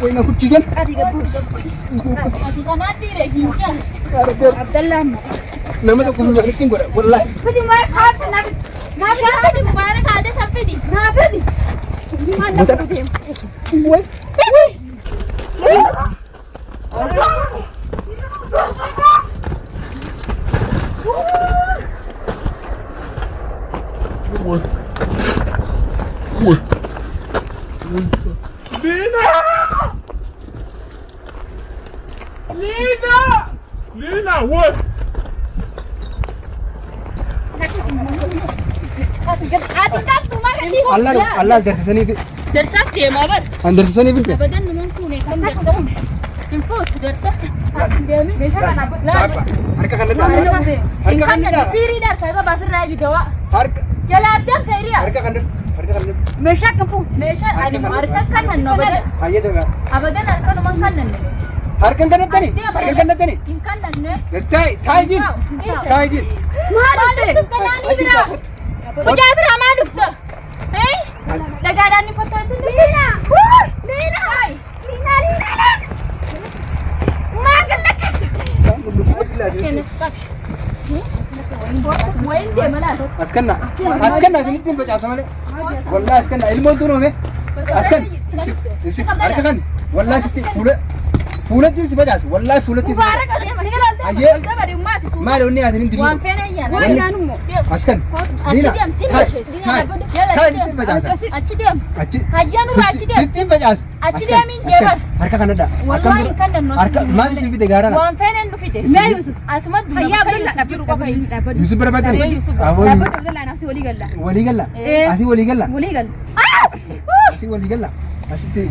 وين أكون كيسن؟ أدي قبوس أدي قنادي رجيم عبد الله نما تكون في المسكين والله فدي ما خاطر نبي ما شاهد مبارك هذا سفدي ما فدي ما نفدي وين لينا وين الله درسني في درسك يا مابر درسني في ابدا ما نكون كم درسك نفوت درسك لا حركة خلنا حركة خلنا سيري درسك بقى في الراي دواء حركة جلاد دم خيريا حركة خلنا مشاك فوق مشاك أنا حركة كنا نبدا هيا ده أبدا أنا ما كنا حركة كنا تاني حركة كنا تاني إن كنا تايجين ما نفت وجابر ما نفت هاي دعاني فتاة لينا ما قال لك وين دي ملا أسكننا زلتين بجا سمالي والله أسكننا الموضوع هو أسكن حركة خلنا والله فولة تيجي بجاس والله فولة تيجي ما لوني هذا ندري وان فين يا أسكن لينا هاي ستين بجاس أتشديم ستين بجاس أتشديم من جبر حركة خلنا دا والله إن كان النص حركة ما تيجي في دعارنا وان فين إنه في ده ما يوسف أسمع هيا يوسف بربادني ولي قال أسي ولي قال أسي ولي قال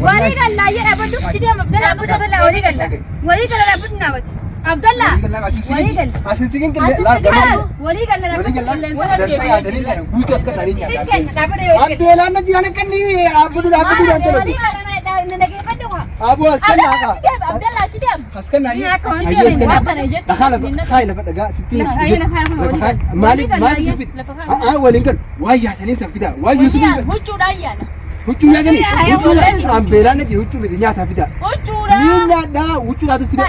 ولي قال لا يا أبدو أتشديم عبد الله ولي قال لا أبدو نابت عبد الله ولي قال أسيسين كله ولي قال لا درس يا دارين كانوا قوتوا أسكت دارين يا أبي لا نجي أنا كني أبدو ولي قال أنا نجي بدوها أبو أسكن هذا عبد الله أتشديم أسكن هاي أسكن دخل فدقة ستين مالك سفيد ولي قال واجه ثاني سفيدا واجه سفيد huccuu yaadani huccuu an beelaana jiru huccuu miti nyaata fida ni nyaadha huccuu taatu fida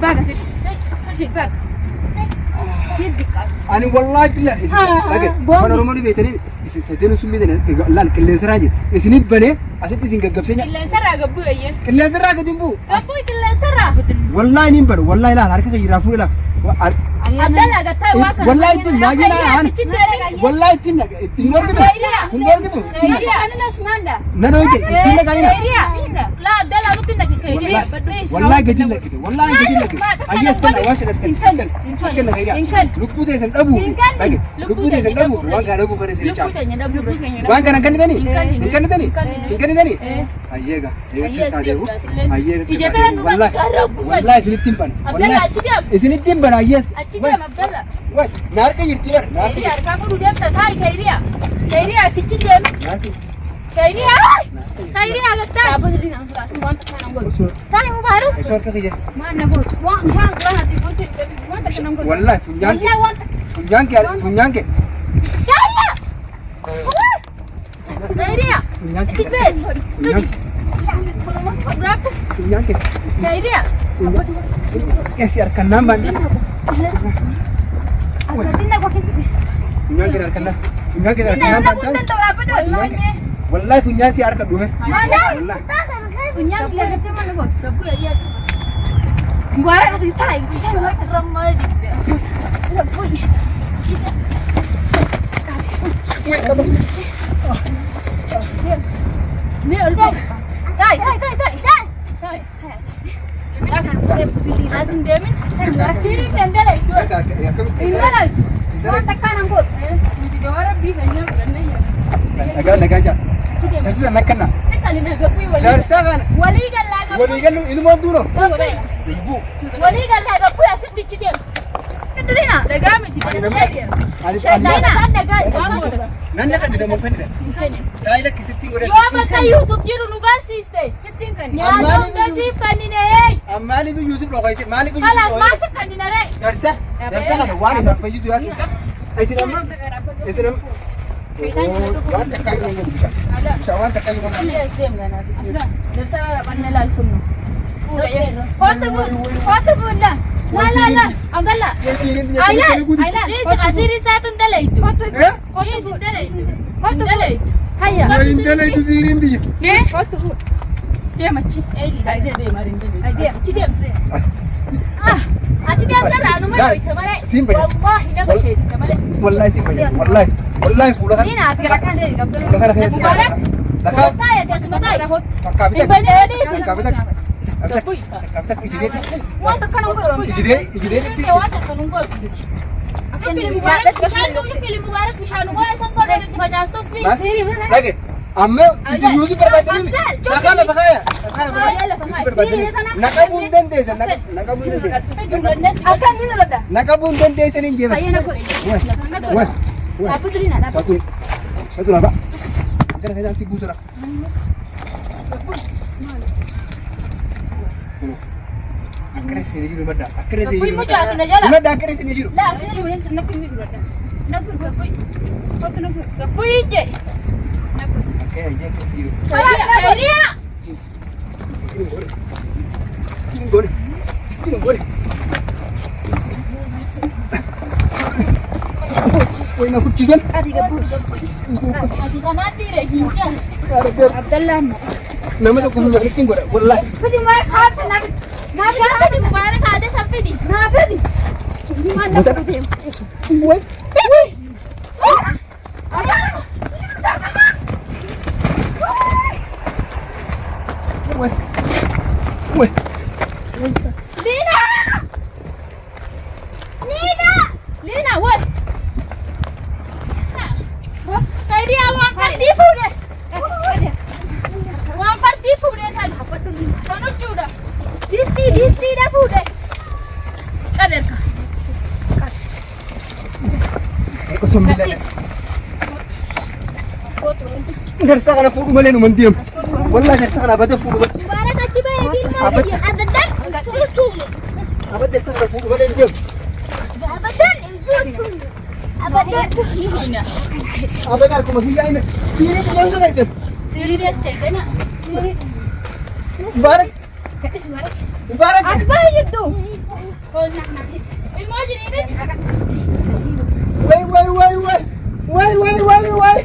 baga ani wallahi billah isin dhage mana romani beetani isin sadenu sumidene lan qilleensara jiru isini bane asitti isin gaggabsenya qilleensara gabbu yeyye qilleensara gadimbu gabbu qilleensara wallahi nin bar wallahi la harka kayira fuula Abdallah gatta waka wallahi tin majina an wallahi tin norgitu anna smanda nanoyte tin gaina la Abdallah mutin naki wallahi gadil lakite wallahi gadil lakite ayes kana wasil askan gaira lukute sen dabu lagi lukute sen dabu wanga dabu kare sen cha wanga nan kan tani ayega sadebu ayega wallahi sinitim ban wallahi sinitim ban ayes Abdallah wait narka yirti bar narka yarka mu dem ta kai kairiya kicin dem kairiya gatta abu din an sura tu wanta kana ngol tani mubarak esor ka kije ma na go wa hati ko te wanta kana ngol wallahi funyanke kairiya tikbet funyanke kairiya kasi arkan namban funyanke arkan namban wallahi funyansi arkan dume wallahi funyanke lagate man go babu ya mubarak kasi tai masram mal dikte wait come on ni also tai Asin demin siri tendela itu. Tendela itu. Tekan angkut. Di bawah bi hanya berani ya. Naga aja. Terus nakana. Sekali naga pui wali. Terus kan. Wali galu ilmu dulu. Ibu. Wali galu pui asit dicidem. Kendina. Naga miti. Nanda kan tidak mungkin dah. Kaya lagi setting udah. Yo maka Yusuf jiru nugar siste. Setting kan. Ya dong kasih kanine. Amali bi Yusuf loh kayak mali bi. Kalas masuk kanine re. Darsa kan wani sampai Yusuf ya. Aisin amma. waan takkaa yoo hin bishaan waan takkaa yoo hin Darsa mana lalkunno. Foto bulla. La. Abdallah. Ayla. Asiri satun dalaitu. Yes, dalaitu. Foto dalaitu. Hayya. Ini dalaitu sirin dia. Foto. Dia machi. Dia marin dia. Dia. Dia. Aci dia ada anu mai samale. Wallahi na bashes samale. Wallahi simpan. Wallahi fulah. Ini nak gerakan dia. Mubarak. Takkan ya dia sebentar. Takkan dia. Ibane dia. Takkan dia. Takkan dia. Wah takkan ungkul. Ijide. Wah takkan ungkul. Pilih Mubarak Mishanu, pilih Mubarak Mishanu. Wah sangkau dari Bajas tu sih. Lagi. Amma isi Yusuf berbanding. Nakala bahaya. Yusuf berbanding. Nakabundan desa. Nakabundan desa. Akan ni lada. Nakabundan desa ni je. Ayah nak. Wah. Apa tu ni nak? Satu apa? Akan saya si gusura. Akhirnya sini juru mada. Akhirnya sini juru. Mada akhirnya sini juru. Lah, sini nak ni lada. Nak kapui. Apa nak? Kapui je. Nak. Akhirnya je sini juru. Dia. Sini gol. Sini gol. Kau nak kucisan? Adik bus. Adik kan adik deh, hijau. Abdullah. Nama tu kusulah ni tinggal. Wallah. Kau Mubarak ada nabi. Nabi ada Mubarak ada sampai di. Nabi di. Di mana tu dia? Woi. Woi. Lina. Lina, woi. Saya awak parti fude. Awak parti fude saya. Apa tu? Sono cuda. Disti dah fude. Kader ka. Aku sembilan. Darsa kana fudu malenu mandiam. Wallah darsa kana bada fudu. Mubarak aci bayi di mana? Abadan. Abad darsa kana fudu malenu diam. Abadan. Ini. Abad aku masih ini. Siri tu jangan sana itu. Siri dia cakap nak. Mubarak. Mubarak. Apa itu? Oh nak. Imagine ini. Woi.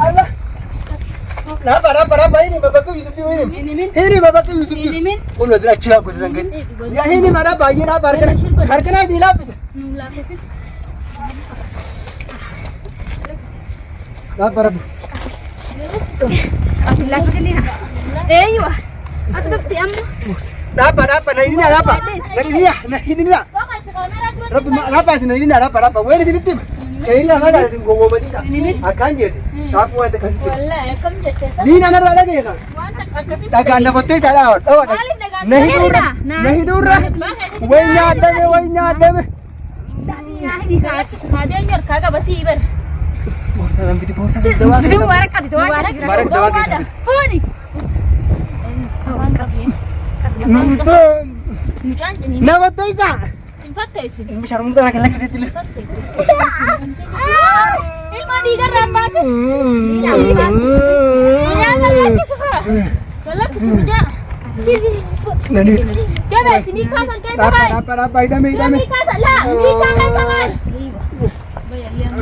Allah. Napa ini bapak tu Yusuf ini. Ini bapak tu Yusuf. Kau nak dah cerita kau tu sangkut. Ya ini mana bayi nak harga di lapis. Lapar. Aku lagi ni. Iya. Asal mesti ambil. Napa nah ini apa? Nah ini lah. Napa sih ini napa? Weh ni sini tim. Kayaknya mana ada tim gogo mati tak? Akan je. Aku ada kasih. Wallahi, kamu jadi. Ni nana lagi kan? Tak ada foto saya. Oh, nahi dura. Weh nyata me. Ada yang kagak basi ibar. Bosan sampai di bosan. Bidi Mubarak kah itu? Mubarak doa kita. Foni. Awan kafe. Nuto. Mujan jadi. Nama tu isa. Simpat tu. Ini syarum tu laki itu. Ilmu digar rampas. Jangan lagi suka. Kalau kesuja. Nani. Coba sini kasan ke sabai. Apa idame. Sini kasan lah. Ini kasan sabai. Bayar liang.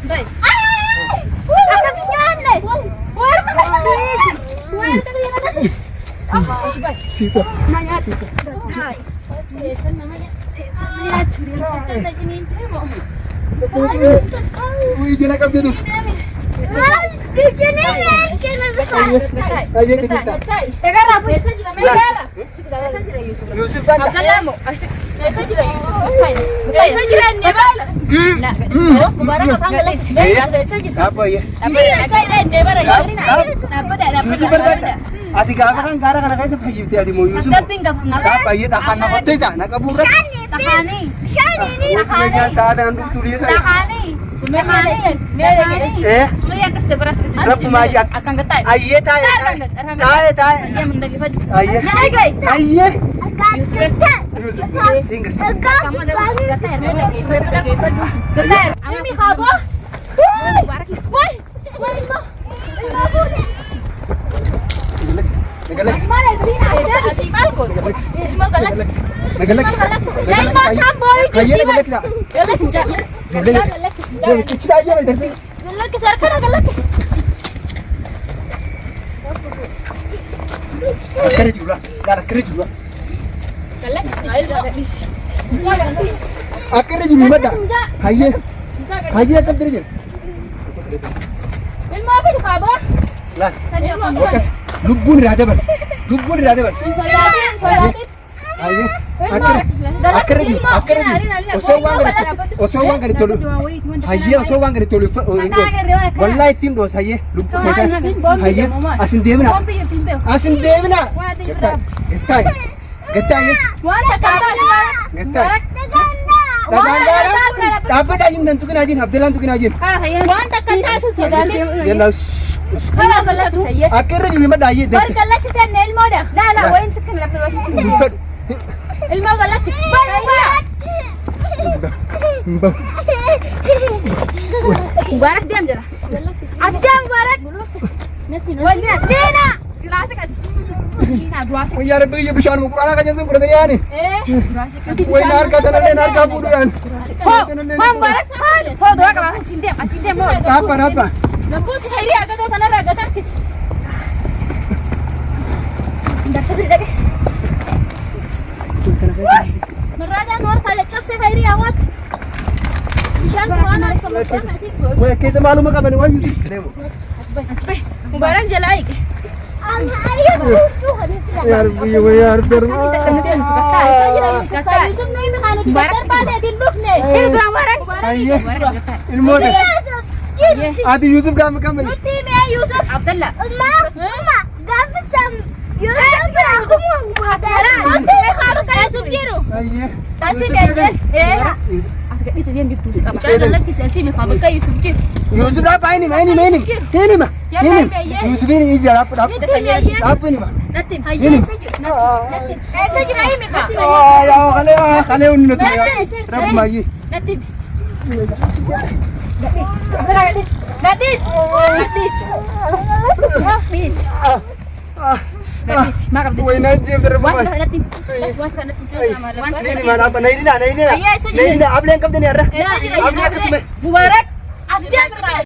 Baik. Akas nyane. War baik. Situ. Nanya. Hai. Pesan namanya. Lihat curi lagi ni temo. Wih, jangan kau tu. Ayo kita. Tegar apa? Yusuf kan? Abdullah. Saya jira Yusuf. Saya jira Nebal. Nak. Mubarak apa angkat? Saya jira. Apa ya? Saya Nebal. Apa dah? Yusuf berbeda. Ati gaga kan gara kana kaisa payuti ati mo Yusuf. Apa ya tahan na kote ja na kabura. Takani. Shani ni. Sebenarnya saat dan duf tuli. Takani. Sebenarnya ni. Sebenarnya kita beras. Rabu maji akan getai. Aye tay. Tay. Dia mendaki fadi. Aye. Aye. Yusuf. Singer. Kamu dah getai. Getai. Ini khabar. Lubbuun irraa dabarsa. Osoo waan gadi tolu. Hayyee osoo waan gadi tolu. Wallaahi ittiin dhoos hayyee lubbuu keessaa. Hayyee asin deemina. Gattaayi. Dhaabbataa jiru nan tuqinaa jiru Abdalaan tuqinaa jiru. Akka irra jiru himadha hayyee. Mubarak diam jala. Ada Mubarak. Walinya Dina. Wayyaa rabbi iyya bishaan quraanaa kan jennuun fudhatanii yaani. Wayi naarkaa tanallee naarkaa fuudhu yaani. Mubarak. Dua qaba. Achinte moo. Dhaabba. Lampuusi khayrii agatoo kanarraa agataa harkisi. Darsa bira dhaqe. Marraadhaan warqaa laqqabsee khayrii hawwaatu. Bishaan quraanaa kan makkaan Wayyaa keessa maaluma qaban waan yuusi. Asbay. Mubarak jalaa hiike. Ya Rabbi, ya Rabbi. Hayyee ilmoota. Ati Yusuf gaafa kam bali? Yusuf Abdallah. Yusuf dah apa ini? Yusuf ini ijazah apa? Apa ini mah? Ini. Ya kalian unut ya. Rabu lagi. Woi najib terbuat. Ini mana apa? Nailina. Apa yang kamu tanya? Mubarak.